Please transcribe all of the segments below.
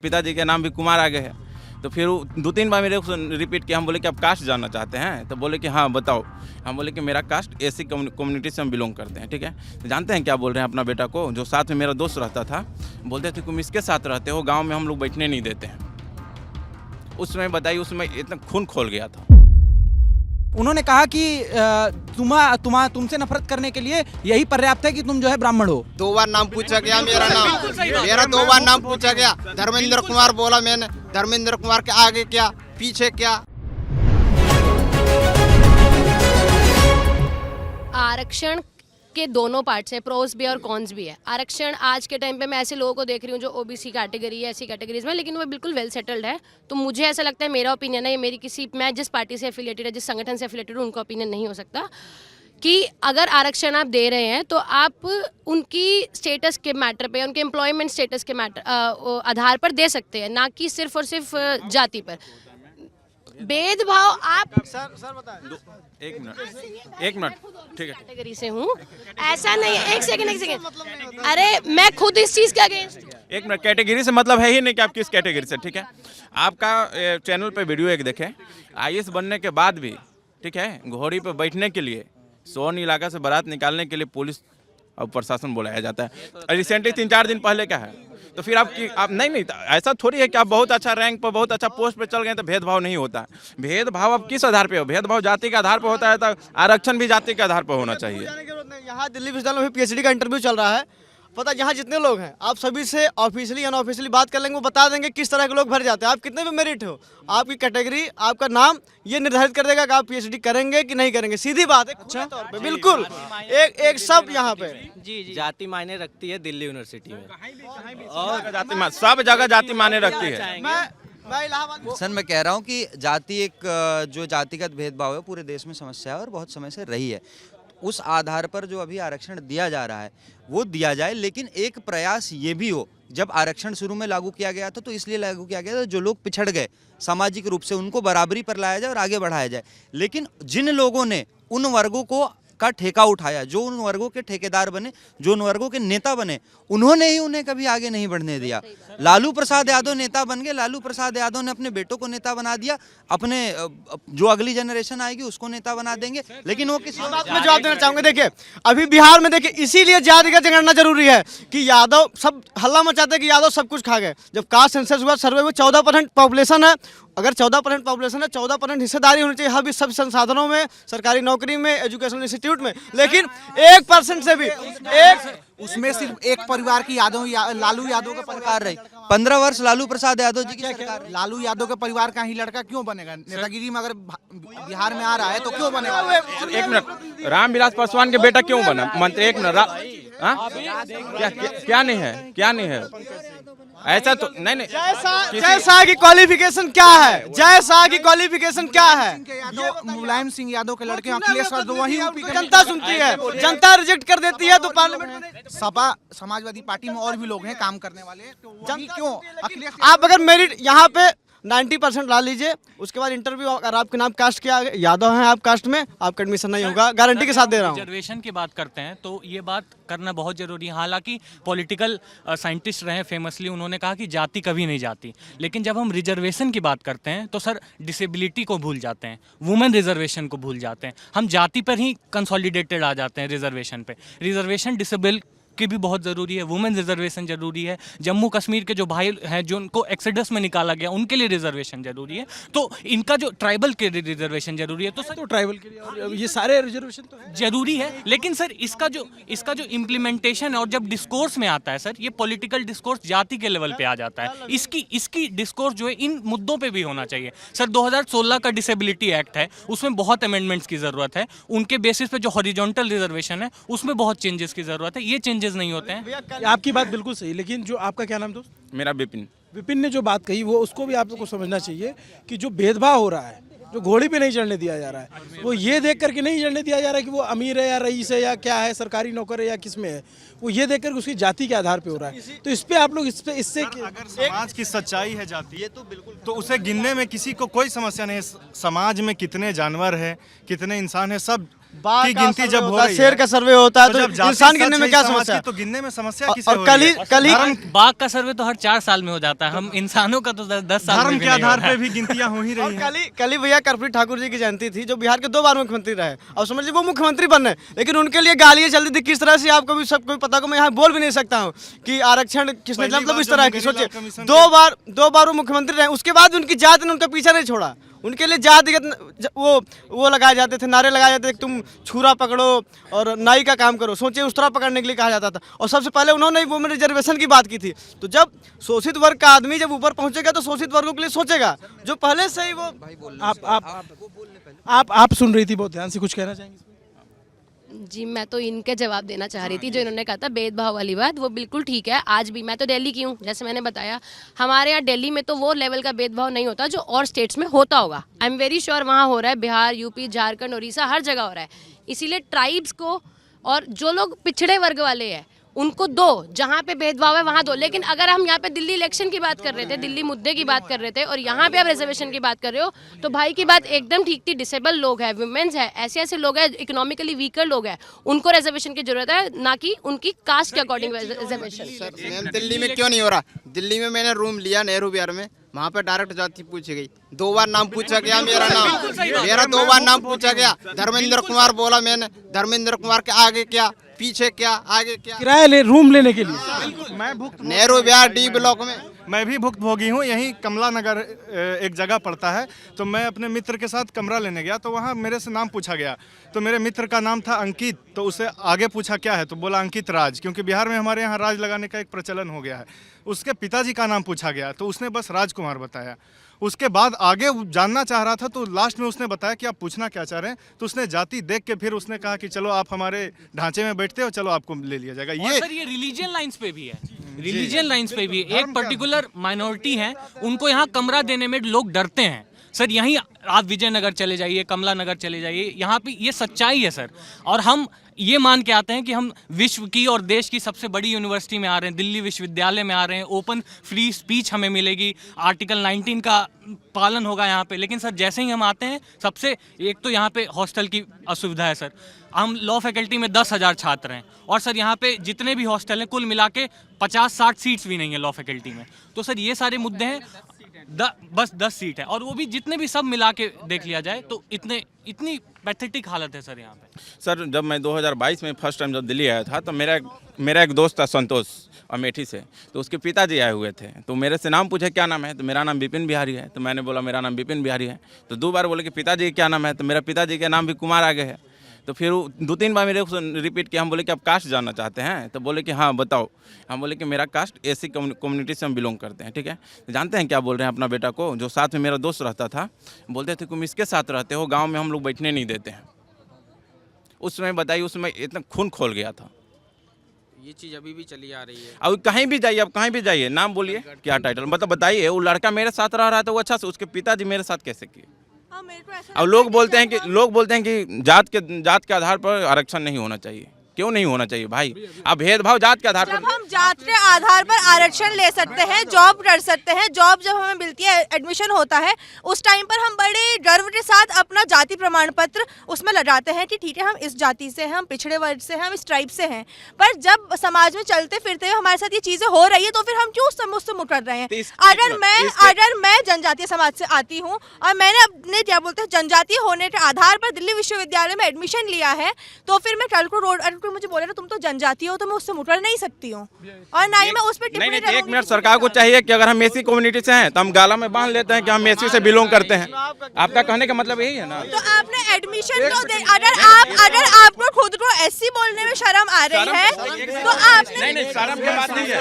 पिताजी के नाम भी कुमार आगे है। तो फिर 2-3 बार मेरे को रिपीट किया। हम बोले कि आप कास्ट जानना चाहते हैं? तो बोले कि हाँ बताओ। हम बोले कि मेरा कास्ट एसी कम्युनिटी से हम बिलोंग करते हैं, ठीक है। तो जानते हैं क्या बोल रहे हैं अपना बेटा को, जो साथ में मेरा दोस्त रहता था, बोलते थे तुम इसके साथ रहते हो, गाँव में हम लोग बैठने नहीं देते हैं। उसमें बताइए, उसमें इतना खून खोल गया था। उन्होंने कहा कि तुमसे नफरत करने के लिए यही पर्याप्त है कि तुम जो है ब्राह्मण हो। 2 बार नाम पूछा गया, मेरा 2 बार नाम पूछा गया। धर्मेंद्र कुमार बोला मैंने, धर्मेंद्र कुमार के आगे क्या पीछे क्या। आरक्षण के दोनों पार्ट्स हैं, प्रोस भी और कॉन्स भी है। आरक्षण आज के टाइम पे मैं ऐसे लोगों को देख रही हूँ जो ओबीसी कैटेगरी है, ऐसी कैटेगरीज में, लेकिन वो बिल्कुल वेल सेटल्ड है। तो मुझे ऐसा लगता है, मेरा ओपिनियन है, ये मेरी मैं जिस पार्टी से एफिलिएटेड है, जिस संगठन से एफिलिएटेड हूँ, उनका ओपिनियन नहीं हो सकता कि अगर आरक्षण आप दे रहे हैं तो आप उनकी स्टेटस के मैटर पे, उनके एम्प्लॉयमेंट स्टेटस के मैटर आधार पर दे सकते हैं, ना कि सिर्फ और सिर्फ जाति पर। भेदभाव आप सर बताएं। एक मिनट ठीक है। कैटेगरी से हूँ, ऐसा नहीं है। एक सेकंड अरे मैं खुद इस चीज के अगेंस्ट। एक मिनट, कैटेगरी से मतलब है ही नहीं कि आप किस कैटेगरी से, ठीक है। आपका चैनल पे वीडियो एक देखें, आईएएस बनने के बाद भी, ठीक है, घोड़ी पे बैठने के लिए सोन इलाका से बारात निकालने के लिए पुलिस और प्रशासन बुलाया जाता है। रिसेंटली 3-4 दिन पहले क्या है, तो फिर आप नहीं ऐसा थोड़ी है कि आप बहुत अच्छा रैंक पर, बहुत अच्छा पोस्ट पे चल गए तो भेदभाव नहीं होता। भेदभाव अब किस आधार पे हो? भेदभाव जाति के आधार पर होता है, तो आरक्षण भी जाति के आधार पर होना चाहिए। यहाँ दिल्ली विश्वविद्यालय में पीएचडी का इंटरव्यू चल रहा है। पता है यहाँ जितने लोग हैं, आप सभी से ऑफिशियली अनऑफिशियली बात कर लेंगे, वो बता देंगे किस तरह के लोग भर जाते हैं। आप कितने भी मेरिट हो, आपकी कैटेगरी, आपका नाम ये निर्धारित कर देगा कि आप पीएचडी करेंगे कि नहीं करेंगे। सीधी बात है, खुले तौर पे बिल्कुल एक सब यहाँ पे जी जाति मायने रखती है दिल्ली यूनिवर्सिटी में, और सब जगह जाति मायने रखती है। मैं इलाहाबाद सर मैं कह रहा हूँ कि जाति एक जो जातिगत भेदभाव है पूरे देश में समस्या है और बहुत समय से रही है। उस आधार पर जो अभी आरक्षण दिया जा रहा है वो दिया जाए, लेकिन एक प्रयास ये भी हो, जब आरक्षण शुरू में लागू किया गया था तो इसलिए लागू किया गया था जो लोग पिछड़ गए सामाजिक रूप से उनको बराबरी पर लाया जाए और आगे बढ़ाया जाए। लेकिन जिन लोगों ने उन वर्गों का ठेका उठाया, जो उन वर्गों के ठेकेदार बने, जो उन वर्गों के नेता बने, उन्होंने ही उन्हें कभी आगे नहीं बढ़ने दिया। लालू प्रसाद यादव नेता बन गए, लालू प्रसाद यादव ने अपने बेटों को नेता बना दिया, अपने जो अगली जनरेशन आएगी उसको नेता बना देंगे, लेकिन वो किसी बात में जवाब देना चाहूंगा। देखिए अभी बिहार में देखिए, इसीलिए जातिगत जनगणना जरूरी है कि यादव सब हल्ला मचाते हैं कि यादव सब कुछ खा गए। जब कास्ट सेंसस हुआ, सर्वे हुआ, 14% पॉपुलेशन है। अगर 14% पॉपुलेशन है, 14% हिस्सेदारी होनी चाहिए हर सब संसाधनों में, सरकारी नौकरी में, एजुकेशनल इंस्टीट्यूट में। लेकिन 1% से भी उसमें सिर्फ एक परिवार की लालू यादव का सरकार रही। 15 वर्ष लालू प्रसाद यादव जी की सरकार। लालू यादव के परिवार का ही लड़का क्यों बनेगा? नेतागिरी में अगर बिहार में आ रहा है तो क्यों बनेगा? एक मिनट, रामविलास पासवान के बेटा क्यों बना मंत्री? एक मिनट, क्या नहीं है ऐसा तो नहीं। जय शाह की क्वालिफिकेशन क्या है? जय शाह की क्वालिफिकेशन क्या है? मुलायम सिंह यादव के लड़के अखिलेश यादव वही जनता सुनती है, जनता रिजेक्ट कर देती है, तो पार्लियामेंट में सपा समाजवादी पार्टी में और भी लोग हैं काम करने वाले, तो क्यों अखिलेश? आप अगर मेरिट यहाँ पे 90% ला लीजिए, उसके बाद इंटरव्यू, अगर आपके नाम कास्ट किया यादव हैं आप कास्ट में, आपका एडमिशन नहीं होगा, गारंटी के साथ दे रहा हूँ। रिजर्वेशन की बात करते हैं तो ये बात करना बहुत जरूरी है। हालांकि पॉलिटिकल साइंटिस्ट रहे फेमसली, उन्होंने कहा कि जाति कभी नहीं जाती, लेकिन जब हम रिजर्वेशन की बात करते हैं तो सर डिसेबिलिटी को भूल जाते हैं, वुमेन रिजर्वेशन को भूल जाते हैं, हम जाति पर ही कंसोलिडेटेड आ जाते हैं रिजर्वेशन पे। रिजर्वेशन डिसेबल की भी बहुत ज़रूरी है, वुमेन रिजर्वेशन जरूरी है, जम्मू कश्मीर के जो भाई हैं जो उनको एक्सोडस में निकाला गया उनके लिए रिजर्वेशन जरूरी है, तो इनका जो ट्राइबल के लिए रिजर्वेशन जरूरी है, तो सर ट्राइबल के लिए ये सारे रिजर्वेशन तो है जरूरी है। लेकिन सर इसका जो इम्प्लीमेंटेशन है और जब डिस्कोर्स में आता है सर, ये पॉलिटिकल डिस्कोर्स जाति के लेवल पे आ जाता है। इसकी डिस्कोर्स जो है इन मुद्दों पे भी होना चाहिए। सर 2016 का डिसेबिलिटी एक्ट है, उसमें बहुत अमेंडमेंट्स की जरूरत है, उनके बेसिस पे जो हॉरिजॉन्टल रिजर्वेशन है उसमें बहुत चेंजेस की जरूरत है, ये चेंजेस नहीं होते हैं। आपकी बात बिल्कुल सही, लेकिन जो आपका क्या नाम दोस्त? मेरा विपिन ने जो बात कही वो उसको भी आपको समझना चाहिए कि जो भेदभाव हो रहा है, जो घोड़ी पे नहीं चढ़ने दिया जा रहा है, वो ये देख करके नहीं चढ़ने दिया जा रहा है कि वो अमीर है या रईस है या क्या है, सरकारी नौकर है या किस में है, वो ये देख कर उसकी जाति के आधार पे हो रहा है। तो इस पे आप लोग इससे अगर समाज की सच्चाई है जाति, ये तो बिल्कुल, तो उसे गिनने में किसी को कोई समस्या नहीं है। समाज में कितने जानवर हैं, कितने इंसान हैं, सब बाघ की का गिनती सर्वे जब हो होता है, रही शेर है का सर्वे होता है, तो जब जाति इंसान सच गिनने में है क्या समाज समस्या की, है? तो गिनने में समस्या किसे और हो रही कल है? ही बाघ का सर्वे तो हर 4 साल में हो जाता है, हम इंसानों का तो 10 साल में धर्म भी के नहीं हो आधार रहा पे है। भी गिनतियां हो ही और रही हैं। कल ही भैया कर्पूरी ठाकुर जी की जयंती थी, जो बिहार के 2 बार मुख्यमंत्री रहे, और समझ लीजिए वो मुख्यमंत्री बन रहे, लेकिन उनके लिए गालियां चल रही थी किस तरह से, आपको भी सबको पता को मैं यहाँ बोल भी नहीं सकता हूँ कि आरक्षण किसने, पहली मतलब बार इस जब तरह की मुंगेरी लाल सोचिए, कमीशन 2 बार वो मुख्यमंत्री रहे, उसके बाद उनकी जात ने उनका पीछा नहीं छोड़ा। उनके लिए जातिगत वो लगाए जाते थे, नारे लगाए जाते थे, तुम छुरा पकड़ो और नाई का काम करो, सोचिए उस तरह पकड़ने के लिए कहा जाता था। और सबसे पहले उन्होंने वुमेन रिजर्वेशन की बात की थी। तो जब शोषित वर्ग का आदमी जब ऊपर पहुंचेगा तो शोषित वर्गों के लिए सोचेगा, जो पहले से ही वो आप सुन रही थी बहुत ध्यान से, कुछ कहना चाहेंगे? जी मैं तो इनके जवाब देना चाह रही थी, जो इन्होंने कहा था भेदभाव वाली बात, वो बिल्कुल ठीक है। आज भी मैं तो दिल्ली की हूँ, जैसे मैंने बताया, हमारे यहाँ दिल्ली में तो वो लेवल का भेदभाव नहीं होता जो और स्टेट्स में होता होगा। आई एम वेरी श्योर वहाँ हो रहा है, बिहार, यूपी, झारखंड, उड़ीसा, हर जगह हो रहा है। इसीलिए ट्राइब्स को और जो लोग पिछड़े वर्ग वाले हैं उनको दो, जहाँ पे भेदभाव है वहाँ दो। लेकिन अगर हम यहाँ पे दिल्ली इलेक्शन की बात कर रहे थे, दिल्ली मुद्दे की बात कर रहे थे, और यहाँ पे आप रिजर्वेशन की बात कर रहे हो, तो भाई की बात एकदम ठीक थी। डिसेबल लोग हैं, वुमेन्स है, ऐसे ऐसे लोग हैं, इकोनॉमिकली वीकर लोग हैं, उनको रिजर्वेशन की जरूरत है, ना कि उनकी कास्ट के अकॉर्डिंग रिजर्वेशन। मैम दिल्ली में क्यों नहीं हो रहा? दिल्ली में मैंने रूम लिया नेहरू विहार में, वहाँ पे डायरेक्ट जाति पूछी गई, 2 बार नाम पूछा गया, मेरा 2 बार नाम पूछा गया। धर्मेंद्र कुमार बोला, मैंने धर्मेंद्र कुमार के आगे क्या, पीछे क्या, आगे क्या, किराया रूम लेने के लिए मैं नेहरू विहार डी ब्लॉक में। मैं भी भुक्तभोगी हूँ, यहीं कमला नगर एक जगह पड़ता है। तो मैं अपने मित्र के साथ कमरा लेने गया, तो वहाँ मेरे से नाम पूछा गया। तो मेरे मित्र का नाम था अंकित, तो उसे आगे पूछा क्या है, तो बोला अंकित राज, क्योंकि बिहार में हमारे यहाँ राज लगाने का एक प्रचलन हो गया है। उसके पिताजी का नाम पूछा गया, तो उसने बस राजकुमार बताया। उसके बाद आगे जानना चाह रहा था, तो लास्ट में उसने बताया कि आप पूछना क्या चाह रहे हैं। तो उसने जाति देख के फिर उसने कहा कि चलो आप हमारे ढांचे में बैठते हो, चलो आपको ले लिया जाएगा। और सर ये रिलीजियन लाइंस पे भी है, रिलीजियन लाइंस पे भी एक पर्टिकुलर माइनॉरिटी है, उनको यहाँ कमरा देने में लोग डरते हैं। सर यहीं आप विजयनगर चले जाइए, कमला नगर चले जाइए, यहाँ पे ये सच्चाई है सर। और हम ये मान के आते हैं कि हम विश्व की और देश की सबसे बड़ी यूनिवर्सिटी में आ रहे हैं, दिल्ली विश्वविद्यालय में आ रहे हैं, ओपन फ्री स्पीच हमें मिलेगी, आर्टिकल 19 का पालन होगा यहाँ पे। लेकिन सर जैसे ही हम आते हैं, सबसे एक तो यहाँ पे हॉस्टल की असुविधा है सर। हम लॉ फैकल्टी में 10,000 छात्र हैं, और सर यहाँ पे जितने भी हॉस्टल हैं कुल मिला के 50-60 सीट्स भी नहीं है लॉ फैकल्टी में। तो सर ये सारे मुद्दे हैं। बस 10 सीट है, और वो भी जितने भी सब मिला के देख लिया जाए तो इतनी पैथेटिक हालत है सर यहाँ पे। सर जब मैं 2022 में फर्स्ट टाइम जब दिल्ली आया था, तो मेरा एक दोस्त था संतोष, अमेठी से, तो उसके पिताजी आए हुए थे। तो मेरे से नाम पूछे क्या नाम है, तो मेरा नाम विपिन बिहारी है। तो मैंने बोला मेरा नाम विपिन बिहारी है। तो 2 बार बोले कि पिताजी क्या नाम है, तो मेरा पिताजी का नाम भी कुमार आगे है। तो फिर 2-3 बार मेरे रिपीट किया। हम बोले कि आप कास्ट जानना चाहते हैं, तो बोले कि हाँ बताओ। हम बोले कि मेरा कास्ट एसी कम्युनिटी से हम बिलोंग करते हैं, ठीक है। तो जानते हैं क्या बोल रहे हैं अपना बेटा को, जो साथ में मेरा दोस्त रहता था, बोलते थे तुम इसके साथ रहते हो, गाँव में हम लोग बैठने नहीं देते हैं। उस समय बताइए, उस समय इतना खून खोल गया था। ये चीज अभी भी चली आ रही है। अब कहीं भी जाइए, अब कहीं भी जाइए, नाम बोलिए क्या टाइटल, मतलब बताइए। वो लड़का मेरे साथ रह रहा था, वो अच्छा से, उसके पिताजी मेरे साथ कैसे किए। अब लोग बोलते हैं कि जात के आधार पर आरक्षण नहीं होना चाहिए। क्यों नहीं होना चाहिए भाई? अब भेदभाव जात के आधार पर, जब हम जात के आधार पर आरक्षण ले सकते हैं, जॉब कर सकते हैं, जॉब जब हमें मिलती है, एडमिशन होता है, उस टाइम पर हम बड़े गर्व के साथ अपना जाति प्रमाण पत्र उसमें लगाते हैं कि ठीक है हम इस जाति से हैं, हम पिछड़े वर्ग से हैं, हम इस ट्राइब से हैं। पर जब समाज में चलते फिरते हुए हमारे साथ ये चीजें हो रही है, तो फिर हम क्यों उससे मुक्त कर रहे हैं? अगर मैं जनजातीय समाज से आती हूँ और मैंने अपने क्या बोलते हैं जनजातीय होने के आधार पर दिल्ली विश्वविद्यालय में एडमिशन लिया है, तो फिर मैं कल को रोड मुझे बोले ना तुम तो जनजाति हो, तो मैं उससे मुकर नहीं सकती हूँ, और ना ही मैं उस पर टिप्पणी करूंगी। 1 मिनट, सरकार को चाहिए कि अगर हम एसी कम्युनिटी से हैं तो हम गाला में बांध लेते हैं कि हम एसी से बिलोंग करते हैं। आपका कहने का मतलब यही है ना? तो आपने एडमिशन तो दे, अगर आपको खुद को एससी बोलने में शर्म आ रही है, तो आपने नहीं, शर्म की बात नहीं है।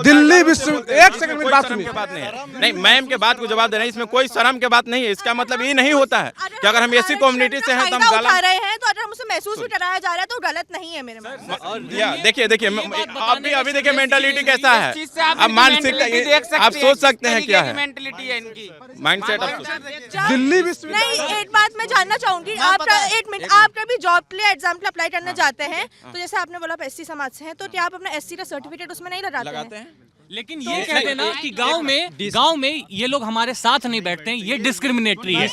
दिल्ली विश्व, एक सेकंड में बात सुनिए। बात नहीं है, नहीं मैम के बात को जवाब दे रहे हैं, इसमें कोई शर्म की बात नहीं है। इसका मतलब ये नहीं होता है कि अगर हम एसी कम्युनिटी से हैं तो हम उठा रहे हैं, तो अगर मुझसे महसूस भी कराया जा रहा है तो गलत नहीं है मेरे में। देखिए अभी देखिए मेंटालिटी कैसा है, अब मानसिकता आप सोच सकते हैं क्या है मेंटालिटी है इनकी, माइंडसेट। दिल्ली विश्व, नहीं, एक बात मैं जानना चाहूंगी, आप 1 मिनट, आप कभी जॉब के लिए एग्जाम के अप्लाई करने जाते हैं, तो जैसे आपने बोला एससी समाज से हैं, तो क्या आप अपना एससी का सर्टिफिकेट उसमें नहीं लगाते हैं? लेकिन ये कह देना कि गांव में ये लोग हमारे साथ नहीं बैठते हैं, ये डिस्क्रिमिनेटरी है।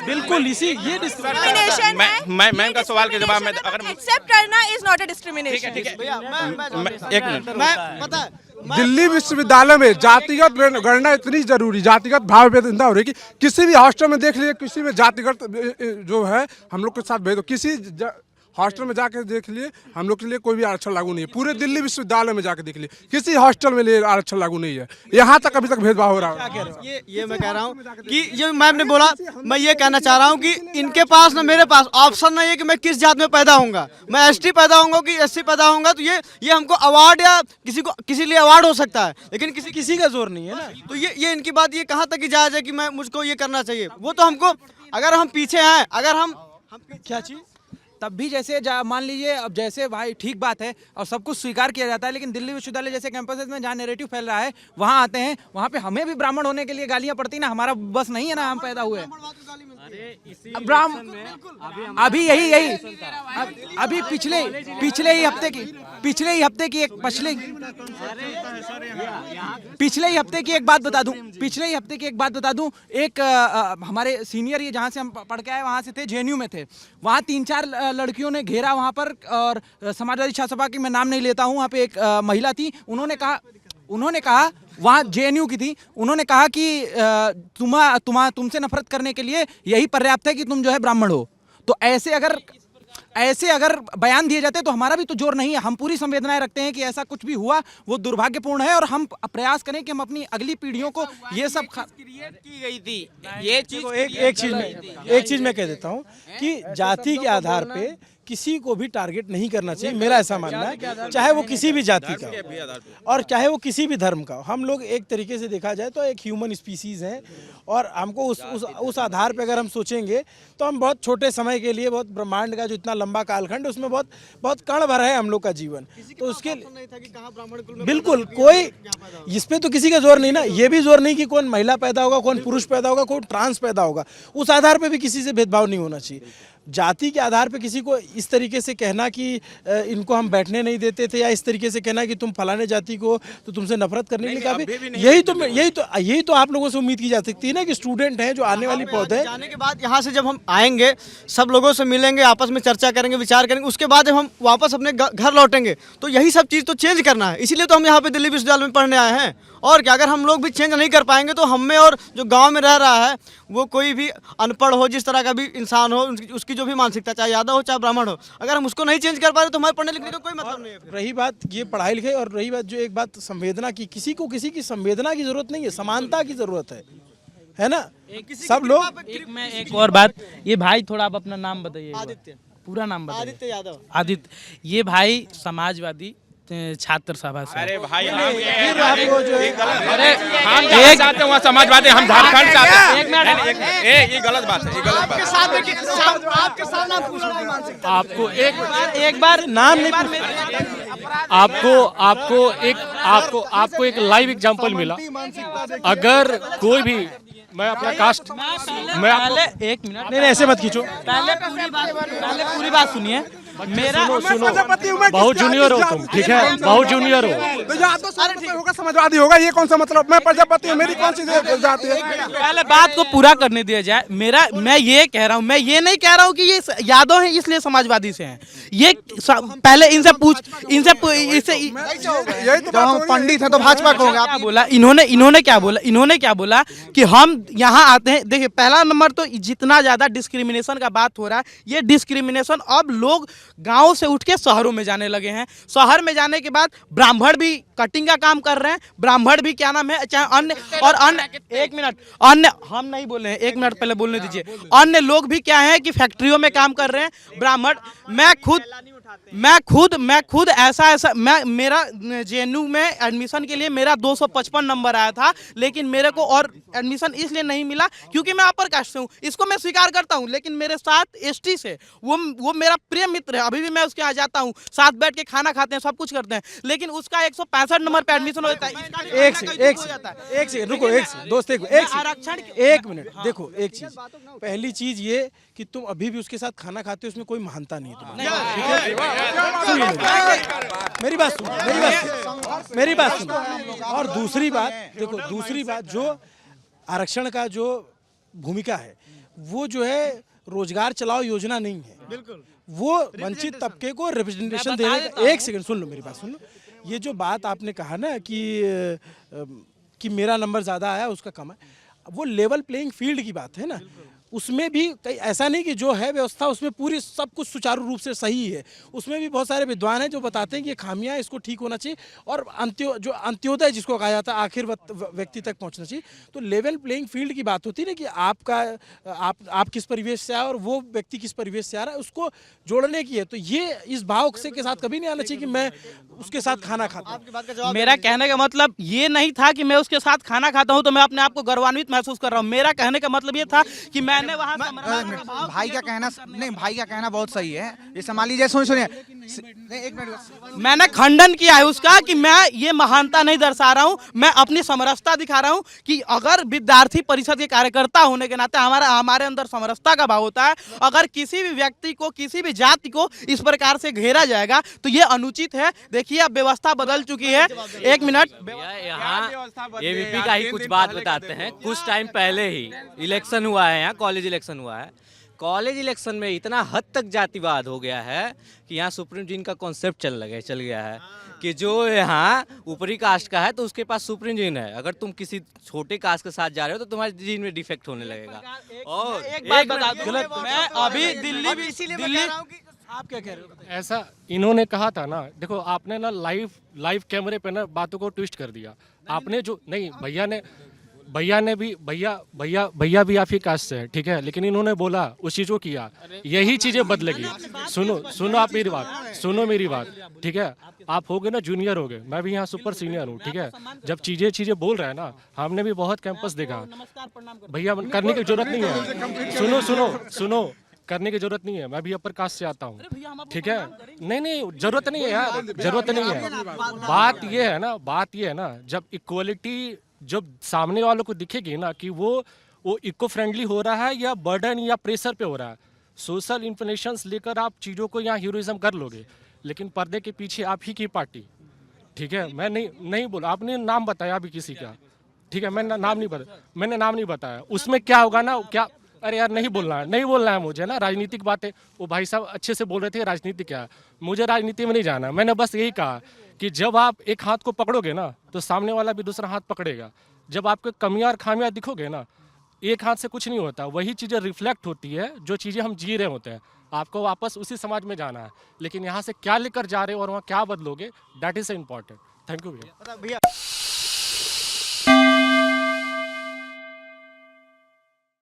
बिल्कुल इसी ये डिस्क्रिमिनेशन है। मैम का सवाल के जवाब में अगर एक्सेप्ट करना इज नॉट अ डिस्क्रिमिनेशन। एक मिनट मैं पता है दिल्ली विश्वविद्यालय में जातिगत गणना इतनी जरूरी, जातिगत भाव भेद इतना हो रही कि किसी भी हॉस्टल में देख लीजिए, किसी में जातिगत जो है हम लोग के साथ भेद, किसी हॉस्टल में जाके देख लिए हम लोग के लिए कोई भी आरक्षण लागू नहीं है। पूरे दिल्ली विश्वविद्यालय में जाके देख लिए किसी हॉस्टल में लिए आरक्षण लागू नहीं है। यहाँ तक अभी तक भेदभाव हो रहा है। ये मैं कह रहा हूँ कि ये मैम ने बोला, मैं ये कहना चाह रहा हूँ कि इनके पास ना मेरे पास ऑप्शन नहीं है कि मैं किस जात में पैदा होऊंगा, मैं एसटी पैदा होऊंगा कि एससी पैदा होऊंगा। तो ये हमको अवार्ड या किसी लिए अवार्ड हो सकता है, लेकिन किसी का जोर नहीं है ना। तो ये इनकी बात ये कहाँ तक जायज है कि मैं मुझको ये करना चाहिए। वो तो हमको, अगर हम पीछे हैं, अगर हम क्या चीज तब भी जैसे मान लीजिए, अब जैसे भाई ठीक बात है और सब कुछ स्वीकार किया जाता है, लेकिन दिल्ली विश्वविद्यालय जैसे कैंपसेस में जहाँ नैरेटिव फैल रहा है वहाँ आते हैं, वहाँ पे हमें भी ब्राह्मण होने के लिए गालियाँ पड़ती ना, हमारा बस नहीं है ना, हम पैदा हुए ब्राह्मण। अभी यही अभी पिछले ही हफ्ते की एक बात बता दूं, एक हमारे सीनियर, ये जहाँ से हम पढ़ के आए वहाँ से थे, जेएनयू में थे, वहाँ 3-4 लड़कियों ने घेरा वहाँ पर, और समाजवादी छात्र सभा की मैं नाम नहीं लेता हूँ, वहाँ पे एक महिला थी, उन्होंने कहा वहाँ जेएनयू की थी, उन्होंने कहा कि तुमसे नफरत करने के लिए यही पर्याप्त है कि तुम जो है ब्राह्मण हो। तो ऐसे अगर बयान दिए जाते तो हमारा भी तो जोर नहीं है। हम पूरी संवेदनाएं रखते हैं कि ऐसा कुछ भी हुआ वो दुर्भाग्यपूर्ण है, और हम प्रयास करें कि हम अपनी अगली पीढ़ियों को ये सब क्रिएट की गई थी ये चीज। एक चीज मैं कह देता हूँ कि जाति के आधार पे किसी को भी टारगेट नहीं करना चाहिए, मेरा ऐसा मानना है, चाहे वो किसी भी जाति का हो और चाहे वो किसी भी धर्म का हो। हम लोग एक तरीके से देखा जाए तो एक ह्यूमन स्पीसीज हैं, और हमको उस आधार पे अगर हम सोचेंगे तो हम बहुत छोटे समय के लिए, बहुत ब्रह्मांड का जो इतना लंबा कालखंड, उसमें बहुत कण भर है हम लोग का जीवन। तो उसके बिल्कुल कोई इस पे तो किसी का जोर नहीं ना, ये भी जोर नहीं कि कौन महिला पैदा होगा, कौन पुरुष पैदा होगा, कौन ट्रांस पैदा होगा, उस आधार पे भी किसी से भेदभाव नहीं होना चाहिए। जाति के आधार पे किसी को इस तरीके से कहना कि इनको हम बैठने नहीं देते थे, या इस तरीके से कहना कि तुम फलाने जाति को तो तुमसे नफरत करने के लिए, काफी यही तो आप लोगों से उम्मीद की जा सकती है ना कि स्टूडेंट हैं जो आने वाली पौधे जाने के बाद यहाँ से जब हम आएंगे, सब लोगों से मिलेंगे, आपस में चर्चा करेंगे, विचार करेंगे, उसके बाद जब हम वापस अपने घर लौटेंगे तो यही सब चीज़ तो चेंज करना है। इसीलिए तो हम यहाँ पे दिल्ली विश्वविद्यालय में पढ़ने आए हैं। और क्या, अगर हम लोग भी चेंज नहीं कर पाएंगे तो हम में और जो गांव में रह रहा है, वो कोई भी अनपढ़ हो, जिस तरह का भी इंसान हो, उसकी जो भी मानसिकता, चाहे यादव हो चाहे ब्राह्मण हो, अगर हम उसको नहीं चेंज कर पा रहे तो हमारे पढ़ने लिखने का कोई मतलब नहीं है। रही बात ये पढ़ाई लिखाई, और रही बात जो एक बात संवेदना की, किसी को किसी की संवेदना की जरूरत नहीं है, समानता की जरूरत है ना। सब लोग एक और बात, ये भाई थोड़ा आप अपना नाम बताइए, आदित्य, पूरा नाम बताइए। आदित्य यादव। आदित्य, ये भाई समाजवादी छात्र सभा से। अरे भाई वो जो है, अरे हम एक चाहते हैं वहाँ समाजवादी, हम झारखंड चाहते हैं। ये गलत बात है, ये गलत बात है। आपके साथ नाम पूछ रहा है, आपको एक बार नाम नहीं, आपको एक लाइव एग्जांपल मिला। अगर कोई भी, मैं अपना कास्ट, मैं पहले एक मिनट, नहीं ऐसे मत खींचो, पहले पूरी बात सुनिए। मेरा बहुत जूनियर हो तुम, ठीक है, बहुत जूनियर हो। तो यादव होगा, समाजवादी होगा, ये कौन सा मतलब? मैं प्रजापति हूँ, मेरी कौन सी जाति है? पहले बात को पूरा करने दिया जाए। मैं ये कह रहा हूँ, मैं ये नहीं कह रहा हूँ कि ये यादव हैं इसलिए समाजवादी से हैं। ये पहले इनसे जब हम पंडित हैं तो भाजपा को होगा। क्या बोला इन्होंने क्या बोला कि हम यहाँ आते हैं। देखिए, पहला नंबर तो जितना ज्यादा डिस्क्रिमिनेशन का बात हो रहा है, ये डिस्क्रिमिनेशन अब लोग गांव से उठ के शहरों में जाने लगे हैं। शहर में जाने के बाद ब्राह्मण भी कटिंग का काम कर रहे हैं, ब्राह्मण भी क्या नाम है, चाहे अन्य एक मिनट, अन्य हम नहीं बोल रहे हैं, 1 मिनट पहले बोलने दीजिए। अन्य लोग भी क्या है कि फैक्ट्रियों में काम कर रहे हैं। ब्राह्मण, मैं खुद ऐसा मेरा जेएनयू में एडमिशन के लिए मेरा 255 नंबर आया था, लेकिन मेरे को और एडमिशन इसलिए नहीं मिला क्योंकि मैं अपर कास्ट से हूँ। इसको मैं स्वीकार करता हूँ, लेकिन मेरे साथ एसटी से वो मेरा प्रिय मित्र है, अभी भी मैं उसके यहाँ जाता हूँ, साथ बैठ के खाना खाते हैं, सब कुछ करते हैं, लेकिन उसका 165 नंबर पे एडमिशन हो जाता है। एक से रुको, दोस्त आरक्षण, 1 मिनट देखो। एक चीज, पहली चीज ये कि तुम अभी भी उसके साथ खाना खाते हो, उसमें कोई महानता नहीं है तुम्हारी। मेरी बात सुनो, मेरी बात सुनो। और दूसरी बात देखो, दूसरी बात जो आरक्षण का जो भूमिका है वो जो है रोजगार चलाओ योजना नहीं है, बिल्कुल वो वंचित तबके को रिप्रेजेंटेशन देने का। एक सेकंड सुन लो, मेरी बात सुन लो। ये जो बात आपने कहा ना कि मेरा नंबर ज़्यादा आया उसका कम है, वो लेवल प्लेइंग फील्ड की बात है ना। उसमें भी कई ऐसा नहीं कि जो है व्यवस्था उसमें पूरी सब कुछ सुचारू रूप से सही है, उसमें भी बहुत सारे विद्वान हैं जो बताते हैं कि ये खामियां, इसको ठीक होना चाहिए। और अंत्योदय जिसको कहा जाता है, आखिर व्यक्ति तक पहुंचना चाहिए। तो लेवल प्लेइंग फील्ड की बात होती है ना कि आप किस परिवेश से आए और वो व्यक्ति किस परिवेश से आ रहा है, उसको जोड़ने की है। तो ये इस भाव से के साथ कभी नहीं आना चाहिए कि मैं उसके साथ खाना खाता हूँ। मेरा कहने का मतलब ये नहीं था कि मैं उसके साथ खाना खाता हूँ तो मैं अपने आप को गौरवान्वित महसूस कर रहा हूँ। मेरा कहने का मतलब ये था कि मैंने वहाँ भाई का कहना नहीं, भाई का कहना बहुत सही है। ये मान लीजिए, सुनिए एक मिनट, मैंने खंडन किया है उसका कि मैं ये महानता नहीं दर्शा रहा हूँ, मैं अपनी समरसता दिखा रहा हूँ कि अगर विद्यार्थी परिषद के कार्यकर्ता होने के नाते हमारे अंदर समरसता का भाव होता है। अगर किसी भी व्यक्ति को, किसी भी जाति को इस प्रकार से घेरा जाएगा तो ये अनुचित है। देखिए अब व्यवस्था बदल चुकी है। एक मिनट, यहाँ एबीपी का ही कुछ बात बताते हैं। कुछ टाइम पहले ही इलेक्शन हुआ है, यहाँ कॉलेज इलेक्शन हुआ है। कॉलेज इलेक्शन में इतना हद तक जातिवाद हो गया है कि यहाँ सुप्रीम जीन का कॉन्सेप्ट चल गया है कि जो यहाँ ऊपरी कास्ट का है तो उसके पास सुप्रीम जीन है, अगर तुम किसी छोटे कास्ट के साथ जा रहे हो तो तुम्हारे जीन में डिफेक्ट होने लगेगा। और एक बात बता दूं, मैं अभी दिल्ली आप क्या कह रहे हो? ऐसा इन्होंने कहा था ना, देखो आपने ना लाइव कैमरे पे ना बातों को ट्विस्ट कर दिया आपने। जो नहीं, भैया भी आप ही कास्ट से है, ठीक है, लेकिन इन्होंने बोला उस चीज को किया, यही चीजें बदलेगी। सुनो आप मेरी बात, ठीक है। आप हो गए ना जूनियर हो गए, मैं भी यहाँ सुपर सीनियर हूँ, ठीक है। जब चीजें बोल रहे हैं ना, हमने भी बहुत कैंपस देखा। भैया करने की जरूरत नहीं है, सुनो करने की जरूरत नहीं है। मैं भी अपर कास्ट से आता हूँ, ठीक है। नहीं जरूरत नहीं है यार, जरूरत नहीं है। बात ये है ना जब इक्वलिटी जब सामने वालों को दिखेगी ना कि वो इको फ्रेंडली हो रहा है या बर्डन या प्रेशर पे हो रहा है, सोशल इन्फॉर्मेशंस लेकर आप चीज़ों को यहाँ हीरोइज्म कर लोगे, लेकिन पर्दे के पीछे आप ही की पार्टी, ठीक है। मैं नहीं बोला, आपने नाम बताया अभी किसी का, ठीक है। मैंने नाम नहीं बताया। उसमें क्या होगा ना, क्या, अरे यार नहीं बोलना है मुझे ना, राजनीतिक बातें। वो भाई साहब अच्छे से बोल रहे थे राजनीति क्या है, मुझे राजनीति में नहीं जाना। मैंने बस यही कहा कि जब आप एक हाथ को पकड़ोगे ना तो सामने वाला भी दूसरा हाथ पकड़ेगा। जब आपके कमियां और खामियां दिखोगे ना, एक हाथ से कुछ नहीं होता, वही चीज़ें रिफ्लेक्ट होती है जो चीज़ें हम जी रहे होते हैं। आपको वापस उसी समाज में जाना है, लेकिन यहाँ से क्या लेकर जा रहे हो और वहाँ क्या बदलोगे, that is important. Thank you भैया।